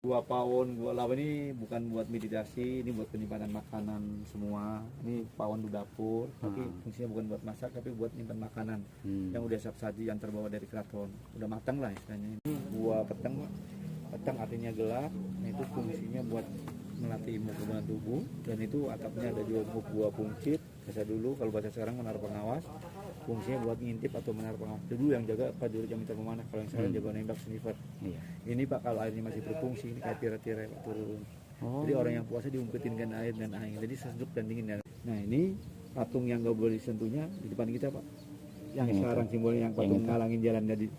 Gua pawon, gua lava ini bukan buat meditasi, ini buat penyimpanan makanan semua. Ini pawon di dapur, tapi fungsinya bukan buat masak, tapi buat nyimpan makanan yang udah siap saji, yang terbawa dari keraton. Udah matang lah istilahnya. Ini gua petang, petang artinya gelap. Nah, itu fungsinya buat melatih ilmu kekebalan tubuh, dan itu atapnya ada juga gua pungcit. Biasa dulu kalau bahasa sekarang menara pengawas, fungsinya buat ngintip atau menara pengawas. Dulu yang jaga prajurit yang minta memanah, kalau yang sekarang jaga nembak sniper. Iya. Ini Pak, kalau airnya masih berfungsi, ini kayak tirai-tirai Pak turun. Jadi orang yang puasa diumpetin kan air dan angin, jadi sejuk dan dingin. Nah, ini patung yang gak boleh disentuhnya di depan kita Pak. Yang sekarang simbolnya yang patung ngalangin jalan tadi.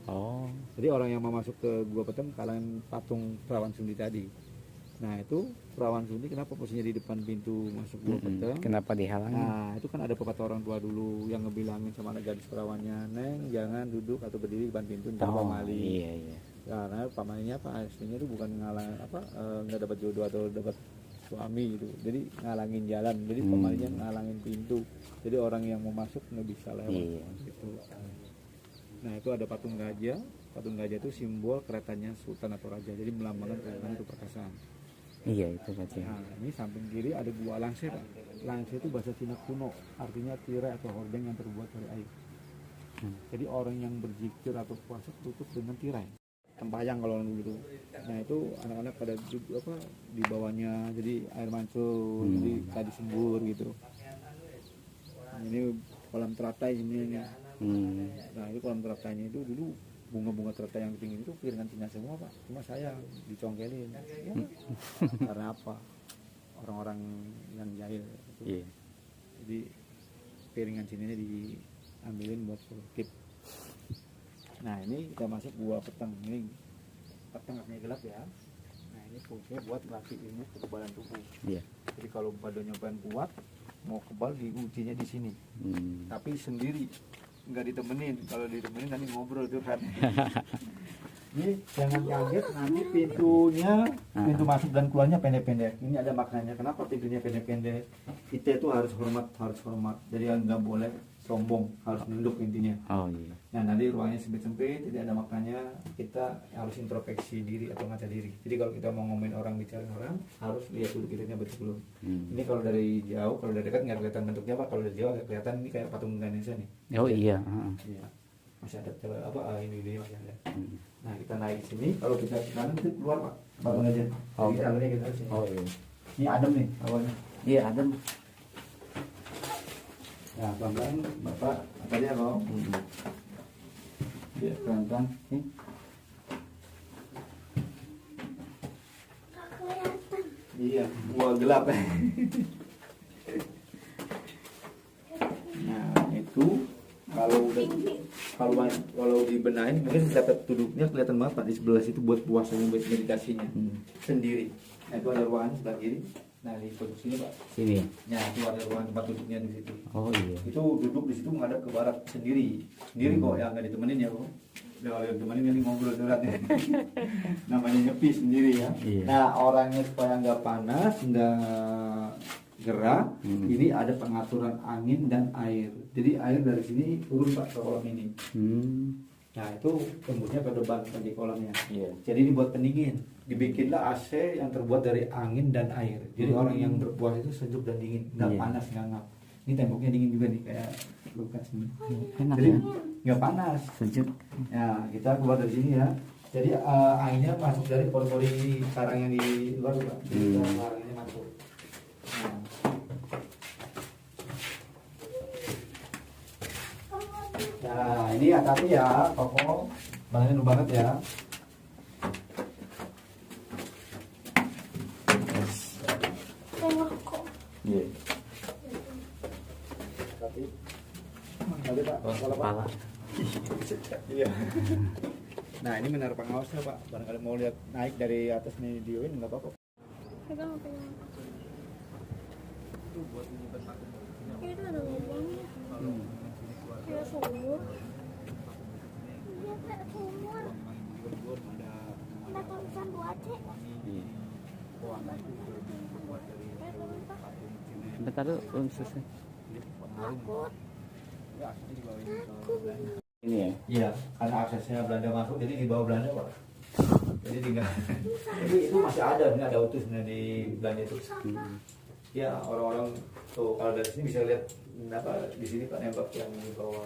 Jadi orang yang mau masuk ke Gua Peteng kalangin patung Perawan Sundi tadi. Nah, itu Perawan Sundi kenapa posisinya di depan pintu masuk Gua Peteng? Kenapa dihalangi? Nah, itu kan ada pepatah orang tua dulu yang ngebilangin sama anak gadis perawannya, "Neng, jangan duduk atau berdiri di depan pintu, ntar pamali." Iya. Karena pamalinya apa? Aslinya itu bukan ngalang nggak dapat jodoh atau dapat suami gitu. Jadi ngalangin jalan. Jadi pamalinya ngalangin pintu. Jadi orang yang mau masuk nggak bisa lewat. Gitu. Nah, itu ada patung gajah. Patung gajah itu simbol keretanya sultan atau raja. Jadi melambangkan kereta itu perkasaan. Iya, itu gajah. Nah, ini samping kiri ada gua langse Pak. Langse itu bahasa Cina kuno, artinya tirai atau hordeng yang terbuat dari air. Jadi orang yang berzikir atau puasa tutup dengan tirai. Tempayang kalau orang dulu. Nah, itu anak-anak pada di bawahnya, jadi air mancur, jadi tadi sembur gitu. Ini kolam teratai sebenarnya. Nah, ini kolam teratainya itu dulu bunga-bunga teratai yang tinggi itu piringan Cina semua Pak, cuma saya dicongkelin ya. Karena apa? Orang-orang yang jahil itu. Jadi piringan Cina diambilin buat tip. Nah, ini kita masuk Gua Peteng. Ini peteng artinya gelap ya. Nah, ini fungsinya buat melatih ilmu kekebalan tubuh. Jadi kalau badannya pengen kuat, mau kebal diujinya di sini. Tapi sendiri, nggak ditemenin. Kalau ditemenin nanti ngobrol curhat. Ini jangan kaget, nanti pintu masuk dan keluarnya pendek-pendek. Ini ada maknanya. Kenapa pintunya pendek-pendek? Kita itu harus hormat. Jadi nggak boleh sombong, harus nunduk intinya. Nah, nanti ruangnya sempit-sempit, jadi ada maknanya kita harus introspeksi diri atau ngaca diri. Jadi kalau kita mau ngomongin orang, bicara orang, harus lihat dulu kita betul. Ini kalau dari jauh, kalau dari dekat nggak kelihatan bentuknya Pak. Kalau dari jauh kelihatan ini kayak patung Ganesha nih. Iya. Masih ada ini masih ada. Nah, kita naik ke sini. Kalau kita ke kanan itu keluar Pak, bangun aja. Jadi alurnya kita sini. Ini adem nih awalnya. Iya, adem. Nah, pelan-pelan Bapak tadi ya Bang. Ya, pelan-pelan. Iya, gua gelap. Nah, itu kalau dibenahin mungkin dapat duduknya kelihatan banget Pak, di sebelah situ buat puasanya, buat meditasinya sendiri. Nah, itu ada ruangan sebelah kiri. Nah, di posisinya Pak. Sini. Ya, itu ada ruangan tempat duduknya di situ. Itu duduk di situ menghadap ke barat sendiri. Kok ya, nggak ditemenin ya kok. Kalau yang temenin ini ngobrol curhat ya. Namanya nyepi sendiri ya. Nah, orangnya supaya nggak panas, nggak gerah, ini ada pengaturan angin dan air. Jadi air dari sini turun Pak ke kolam ini. Nah, itu tembusnya ke depan di kolamnya. Jadi ini buat pendingin. Dibikinlah AC yang terbuat dari angin dan air. Jadi orang yang berpuasa itu sejuk dan dingin, nggak panas, nggak ngap. Ini temboknya dingin juga nih, kayak lukas ini. Jadi nggak panas, sejuk. Ya, kita keluar dari sini ya. Jadi airnya masuk dari pori-pori sarang yang di luar Pak. Sarang ini masuk. Nah, ini hati-hati ya, Koko. Bahannya lu banget ya. Kepala. Iya. Nah, ini menara pengawasnya Pak. Barangkali mau lihat naik dari atas nih videoin nggak apa-apa. Kita mau pegang. Itu buat menyimpan patung. Itu ada lubangnya. Kayak sumur. Iya, kayak sumur. Ada tulisan 2C. Bentar dulu, belum selesai. Takut. Ini ya? Iya, karena aksesnya Belanda masuk, jadi di bawah Belanda Pak. Jadi tinggal. Tapi itu masih ada, ini ada utuh sebenarnya di belakang itu. Ya orang-orang tuh kalau dari sini bisa lihat apa di sini Pak nembak yang di bawah.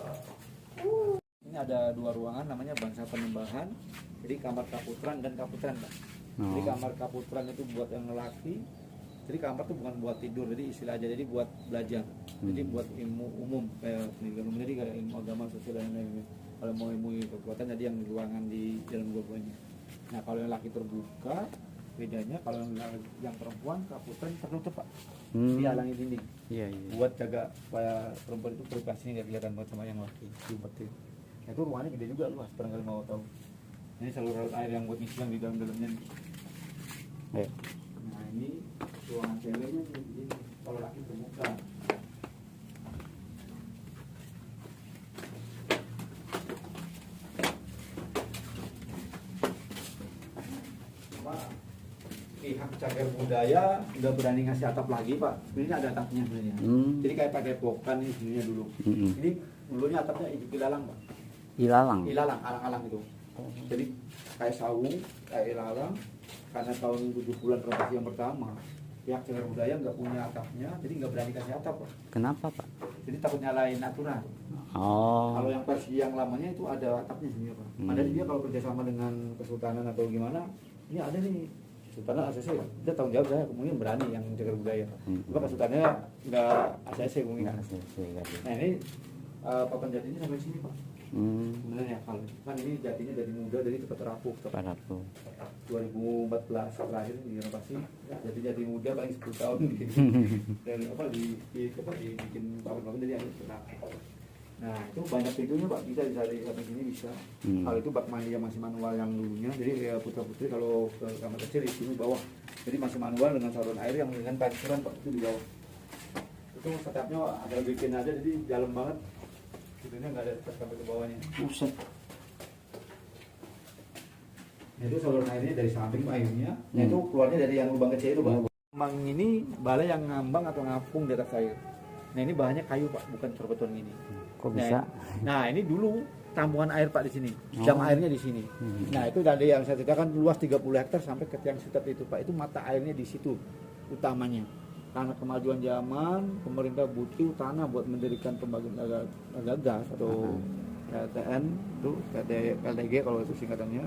Ini ada 2 ruangan namanya bangsa penyembahan. Jadi kamar kaputran dan kaputran Pak. Jadi kamar kaputran itu buat yang lelaki. Jadi kamar tuh bukan buat tidur, jadi istilah aja, jadi buat belajar. Jadi buat ilmu umum kayak pendidikan umum, jadi kayak ilmu agama, sosial dan lain-lain. Kalau mau ilmu kekuatan jadi yang ruangan di dalam gua-guanya. Nah kalau yang laki terbuka, bedanya kalau yang perempuan kaputran tertutup Pak, dihalangi dinding. Iya, iya. Buat jaga supaya perempuan itu privasinya nggak kelihatan buat sama yang laki diumpetin. Nah, itu ruangannya gede juga luas, barangkali mau tahu. Ini saluran air yang buat ngisi yang di dalam-dalamnya nih. Ayo. Nah ini ruangan ceweknya nih, kalau laki terbuka. Pihak cagar budaya udah berani ngasih atap lagi Pak. Sebenarnya ada atapnya sebenarnya. Jadi kayak pakai pokan ini sebenarnya dulu. Ini dulunya atapnya ilalang Pak. Ilalang. Ilalang, alang-alang itu. Jadi kayak saung, kayak ilalang. Karena tahun 70-an renovasi yang pertama, pihak cagar budaya nggak punya atapnya, jadi nggak berani kasih atap Pak. Kenapa Pak? Jadi takut nyalain aturan. Kalau yang versi yang lamanya itu ada atapnya sebenarnya Pak. Ada dia kalau kerjasama dengan kesultanan atau gimana, ini ada nih Sultanan ACC, dia tanggung jawab saya, kemudian berani yang cagar budaya. Cuma kesultanannya nggak ACC mungkin. Nah ini papan jatinya sampai sini Pak. Sebenarnya kalau kan ini jatinya dari muda, dari cepat rapuh. 2014 terakhir direnovasi, jati muda paling 10 tahun gitu. Dan dibikin papan-papan jadi agak rapuh. Nah itu banyak pintunya Pak, bisa dari sampai sini bisa. Kalau itu bak mandi yang masih manual yang dulunya, jadi ya putra-putri kalau ke kamar kecil di sini bawah. Jadi masih manual dengan saluran air yang dengan pancuran Pak, itu di bawah. Itu setapnya ada bikin aja, jadi dalam banget. Pintunya nggak ada sampai ke bawahnya. Buset. Nah, itu saluran airnya dari samping Pak airnya. Nah itu keluarnya dari yang lubang kecil itu Pak. Lubang ini balai yang ngambang atau ngapung di atas air. Nah ini bahannya kayu Pak, bukan corbeton ini. Kok bisa? Nah ini dulu tampungan air Pak di sini, dam airnya di sini. Nah itu dari yang saya ceritakan luas 30 hektar sampai ke tiang sutet itu Pak, itu mata airnya di situ utamanya. Karena kemajuan zaman, pemerintah butuh tanah buat mendirikan pembagian gas atau PLTN itu PLTG kalau itu singkatannya,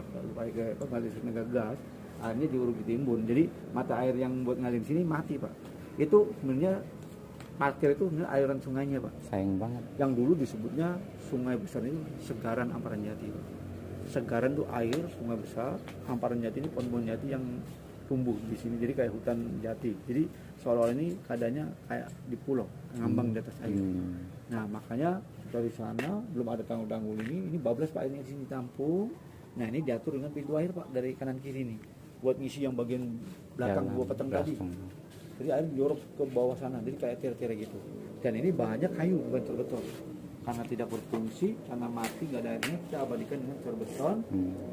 pembangkit tenaga gas, airnya diuruk ditimbun. Jadi mata air yang buat ngalir sini mati Pak. Itu sebenarnya parkir itu sebenarnya aliran sungainya Pak. Sayang banget. Yang dulu disebutnya sungai besar itu Segaran Amparan Jati. Segaran itu air sungai besar, Amparan Jati ini pohon jati yang tumbuh di sini, jadi kayak hutan jati. Jadi seolah-olah ini keadaannya kayak di pulau ngambang di atas air. Nah makanya dari sana belum ada tanggul-tanggul ini bablas Pak, ini di sini tampung. Nah ini diatur dengan pintu air Pak dari kanan kiri nih buat ngisi yang bagian belakang gua peteng tadi. Jadi air jorok ke bawah sana, jadi kayak tirai-tirai gitu. Dan ini bahannya kayu, bukan corbeton. Karena tidak berfungsi, karena mati, nggak ada airnya, kita abadikan dengan corbeton.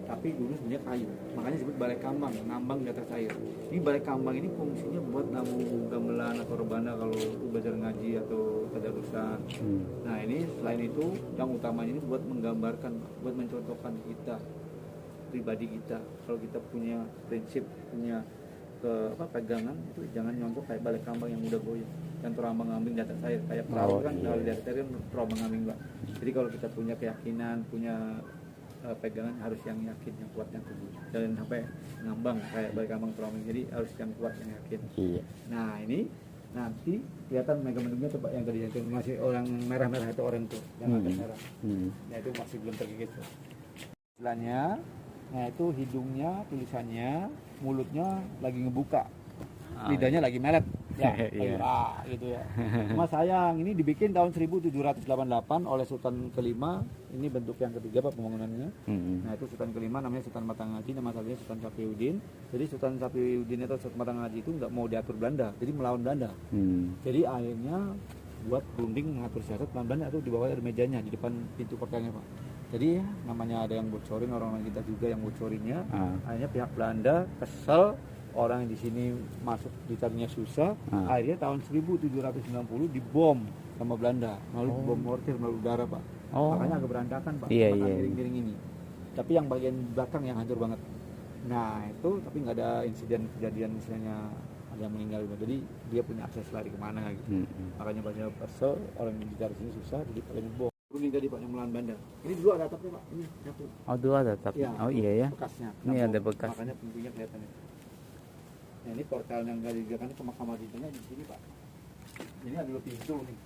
Tapi dulu sebenarnya kayu. Makanya disebut balai kambang, ngambang di atas air. Ini balai kambang ini fungsinya buat nampung gamelan atau rebana kalau belajar ngaji atau tadarusan. Nah ini selain itu, yang utamanya ini buat menggambarkan, buat mencontohkan kita, pribadi kita. Kalau kita punya prinsip, punya pegangan itu jangan nyontoh kayak balai kambang yang udah goyang yang terombang-ambing di atas air kayak perahu kan kalau di atas air kan terombang-ambing Pak. Jadi kalau kita punya keyakinan, punya pegangan harus yang yakin, yang kuat, yang teguh. Jangan sampai ngambang kayak balai kambang terombang. Jadi harus yang kuat, yang yakin. Iya. Nah ini nanti kelihatan mega mendungnya tuh Pak, yang tadi itu masih orang merah-merah itu orang tuh yang agak merah. Nah itu masih belum tergigit tuh. Istilahnya, nah itu hidungnya tulisannya, mulutnya lagi ngebuka, lidahnya lagi melet, ya, gitu ya. Cuma sayang, ini dibikin tahun 1788 oleh Sultan kelima. Ini bentuk yang ketiga Pak pembangunannya. Nah itu Sultan kelima namanya Sultan Batangaji, nama aslinya Sultan Sapiuddin. Jadi Sultan Sapiuddin atau Sultan Batangaji itu nggak mau diatur Belanda, jadi melawan Belanda. Jadi akhirnya buat berunding mengatur siasat Belanda itu di bawah ada mejanya di depan pintu perkayanya Pak. Jadi namanya ada yang bocorin, orang-orang kita juga yang bocorinnya. Akhirnya pihak Belanda kesel, orang di sini masuk dicarinya susah. Akhirnya tahun 1790 dibom sama Belanda, melalui bom mortir melalui udara Pak. Makanya agak berantakan Pak, miring-miring ini. Tapi yang bagian belakang yang hancur banget. Nah itu tapi nggak ada insiden kejadian misalnya ada yang meninggal gitu. Jadi dia punya akses lari kemana gitu. Makanya banyak perso orang yang bicara sini susah jadi paling bom. Kuning tadi Pak yang melawan bandar. Ini dulu ada atapnya Pak. Ini satu. Oh, dua ada tapi. Ya, Oh iya ya. bekasnya. Ini Nah, ada bekas. Makanya pintunya kelihatan itu. Nah, ini portal yang nggak dijaga ke Makam Madinahnya di sini Pak. Ini ada dua pintu nih.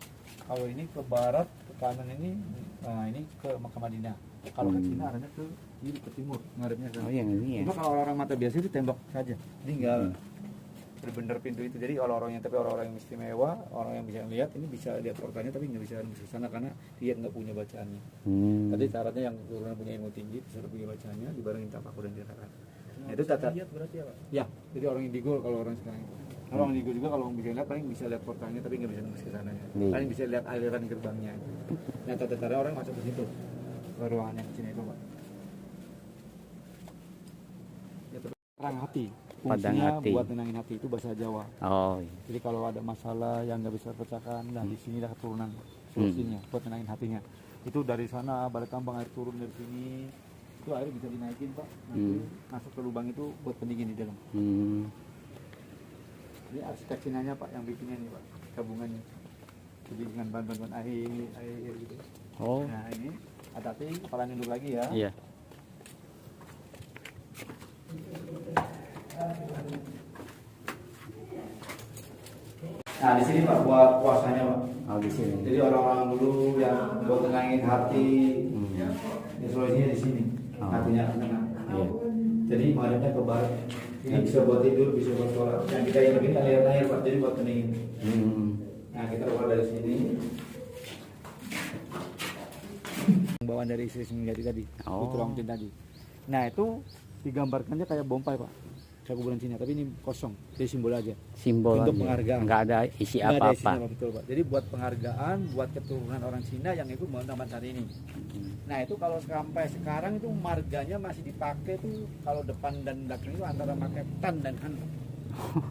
Kalau ini ke barat, ke kanan ini, nah ini ke Makam Madinah. Kalau ke sini arahnya ke kiri, ke timur, ngarepnya ke. Oh yang ini ya. Cuma kalau orang mata biasa itu tembok saja, tinggal bener-bener pintu itu. Jadi orang-orang yang istimewa, orang yang bisa lihat ini bisa lihat portalnya tapi nggak bisa nembus ke sana karena dia nggak punya bacaannya. Tadi syaratnya yang turunan punya ilmu tinggi, bisa punya bacaannya, dibarengin tapaku dan tirakat. Nah, itu tata. Berarti ya Pak? Ya, jadi orang indigo kalau orang sekarang itu. Kalau orang indigo juga kalau bisa lihat paling bisa lihat portalnya tapi nggak bisa nembus ke sana ya. Paling bisa lihat aliran gerbangnya. Nah, tata cara orang masuk ke situ, ke ruangan yang kecil itu Pak. Perang hati. Padang Fungsinya hati. buat nenangin hati itu bahasa Jawa. Oh iya. Jadi kalau ada masalah yang nggak bisa terpecahkan, nah di sini dah keturunan solusinya buat nenangin hatinya. Itu dari sana balik kambang air turun dari sini, itu air bisa dinaikin Pak. Nanti masuk ke lubang itu buat pendingin di dalam. Ini arsitek Cinanya Pak yang bikinnya nih Pak, gabungannya. Jadi dengan bahan-bahan air gitu. Oh Nah ini hati-hati kepala nunduk lagi ya. iya. Nah di sini Pak buat puasanya Pak. Oh di sini. Jadi orang-orang dulu yang buat tenangin hati, ya solusinya di sini. Hatinya tenang. Iya. Jadi menghadapnya ke barat. Ini bisa buat tidur, bisa buat sholat. Yang kita ini aliran air Pak, jadi buat tenangin. Nah kita keluar dari sini. Bawaan dari Sri Sminggati tadi, Putu Ramtin tadi. Nah itu digambarkannya kayak bompai Pak, kayak kuburan Cina, tapi ini kosong, jadi simbol aja. Simbol Untuk aja. penghargaan. Nggak ada isi Nggak ada apa-apa. isinya, betul Pak. Jadi buat penghargaan, buat keturunan orang Cina yang ikut membangun taman sari ini. Nah itu kalau sampai sekarang itu marganya masih dipakai tuh, kalau depan dan belakang itu antara pakai tan dan han.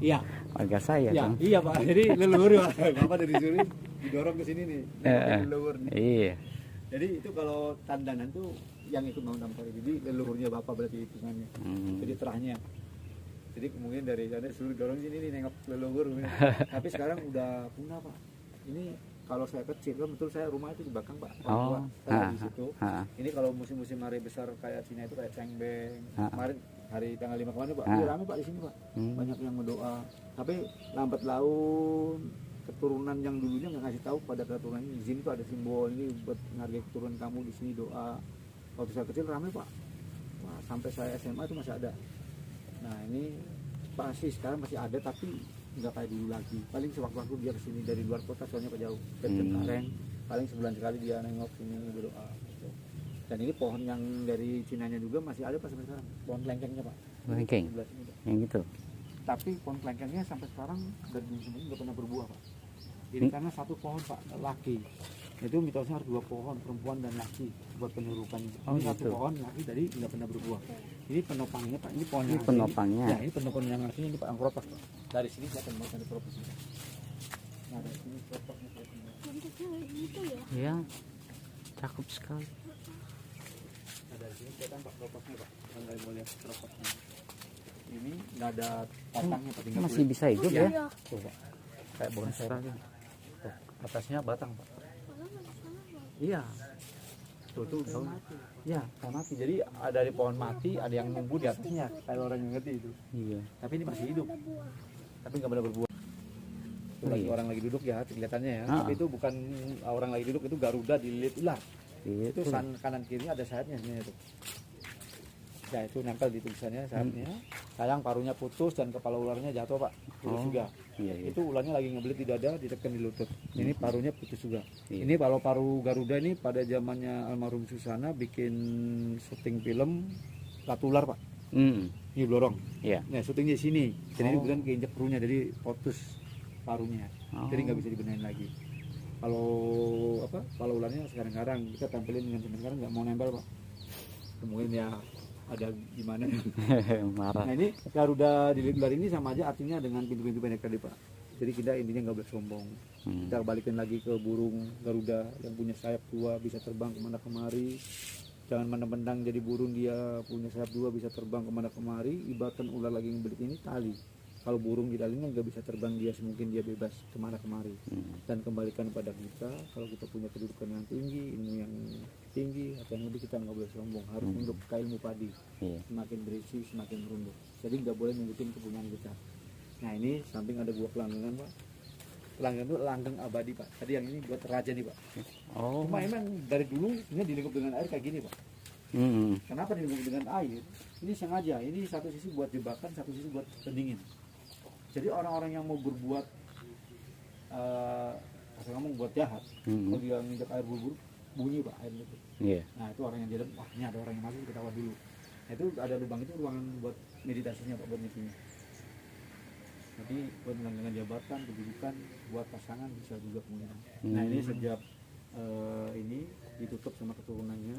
Iya. Warga saya Ya, kan. iya Pak. Jadi leluhur Pak. Bapak dari sini didorong ke sini nih. Leluhur nih. Iya. Jadi itu kalau tandanan tuh yang ikut bangun taman sari. Jadi leluhurnya Bapak berarti hitungannya. Jadi terahnya. Jadi kemudian dari sana suruh dorong sini nih nengok leluhur. Tapi sekarang udah punah Pak. Ini kalau saya kecil kan betul saya rumah itu di belakang Pak. Orang tua saya di situ. Ini kalau musim-musim hari besar kayak Cina itu kayak Cengbeng. Kemarin hari tanggal 5 kemarin Pak, ini rame Pak di sini Pak. Banyak yang berdoa. Tapi lambat laun keturunan yang dulunya nggak ngasih tahu pada keturunan ini. Di sini tuh ada simbol ini buat menghargai keturunan kamu di sini doa. Waktu saya kecil rame Pak. Wah, sampai saya SMA itu masih ada. Nah ini pasti sekarang masih ada tapi nggak kayak dulu lagi. Paling sewaktu-waktu dia kesini dari luar kota soalnya jauh dari Cengkareng. Paling sebulan sekali dia nengok sini berdoa. Dan ini pohon yang dari Cinanya juga masih ada Pak sampai sekarang. Pohon kelengkengnya Pak. Kelengkeng. Sebelah sini, Pak. Yang gitu. Tapi pohon kelengkengnya sampai sekarang dari dulu sendiri nggak pernah berbuah Pak. Ini karena satu pohon Pak laki. Itu mitosnya harus dua pohon perempuan dan laki buat penurukan. Ini satu gitu. pohon laki tadi nggak pernah berbuah. Ini penopangnya Pak. Ini pohon Ini yang asli. penopangnya. Ya ini penopang yang aslinya ini Pak yang keropas Pak. Dari sini kelihatan banget ada keropasnya. Nah dari sini keropasnya kelihatan. Bentuknya kayak gitu ya. Iya. Cakep sekali. Nah dari sini kelihatan Pak keropasnya Pak. Yang dari mau lihat keropasnya. Ini nggak ada batangnya Pak. Tinggal Masih kulit. bisa hidup Iya. ya? Tuh Pak. Kayak bonsai Pak. Tuh atasnya batang Pak. Iya. Tuh daun. Ya, pohon mati. Jadi ada dari pohon mati, ada yang nunggu di atasnya. Kayak orang yang ngerti itu. Iya. Tapi ini masih hidup. Tapi nggak benar berbuah. Itu lagi orang lagi duduk ya, kelihatannya ya. Tapi itu bukan orang lagi duduk, itu Garuda dililit ular. Itu kanan kirinya ada sayapnya sebenarnya itu. Ya itu nempel di tulisannya sayapnya. Sayang parunya putus dan kepala ularnya jatuh Pak. Putus juga. Iya, iya. Itu ularnya lagi ngebelit di dada, ditekan di lutut. Ini parunya putus juga. Iya. Ini kalau paru Garuda ini pada zamannya almarhum Susana bikin syuting film Ratu Ular Pak. Ini Blorong. Iya. Nah syutingnya di sini. Jadi kemudian keinjak perunya, jadi putus parunya. Jadi nggak bisa dibenahin lagi. Kalau apa? Kalau ularnya sekarang-karang kita tampilin dengan sekarang nggak mau nempel Pak. Mungkin ya ada gimana. Marah. Nah ini Garuda di ular ini sama aja artinya dengan pintu-pintu pendek tadi Pak. Jadi kita intinya nggak boleh sombong. Kita balikin lagi ke burung Garuda yang punya sayap dua bisa terbang kemana kemari. Jangan mandang-mandang jadi burung dia punya sayap dua bisa terbang kemana kemari. Ibaratkan ular lagi ngebelit ini tali. Kalau burung di dalamnya nggak bisa terbang, dia semungkin dia bebas kemana kemari. Dan kembalikan pada kita, kalau kita punya kedudukan yang tinggi, ilmu yang tinggi, atau yang lebih, kita nggak boleh sombong, harus nunduk ke ilmu padi. Semakin berisi semakin merunduk, jadi nggak boleh nunjukin kepunyaan kita. Nah ini samping ada gua kelanggengan Pak. Kelanggengan itu langgeng abadi Pak. Tadi yang ini buat raja nih Pak. Oh. Cuma emang dari dulu ini dilingkup dengan air kayak gini Pak. Kenapa dilingkup dengan air? Ini sengaja, ini satu sisi buat jebakan, satu sisi buat pendingin. Jadi orang-orang yang mau berbuat asal ngomong buat jahat, kalau dia nginjak air buru-buru, bunyi Pak air itu. Nah itu orang yang di dalam, wah ini ada orang yang masuk, kita kawal dulu. Nah, itu ada lubang, itu ruangan buat meditasinya Pak, buat meetingnya. Jadi buat melanggangan jabatan, kedudukan, buat pasangan bisa juga kemungkinan. Nah ini sejak ini ditutup sama keturunannya,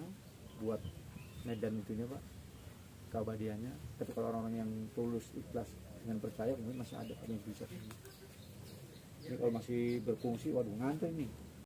buat medan itunya Pak, keabadiannya. Tapi kalau orang-orang yang tulus, ikhlas, dengan percaya, mungkin masih ada yang bisa. Ini kalau masih berfungsi, waduh ngantri nih.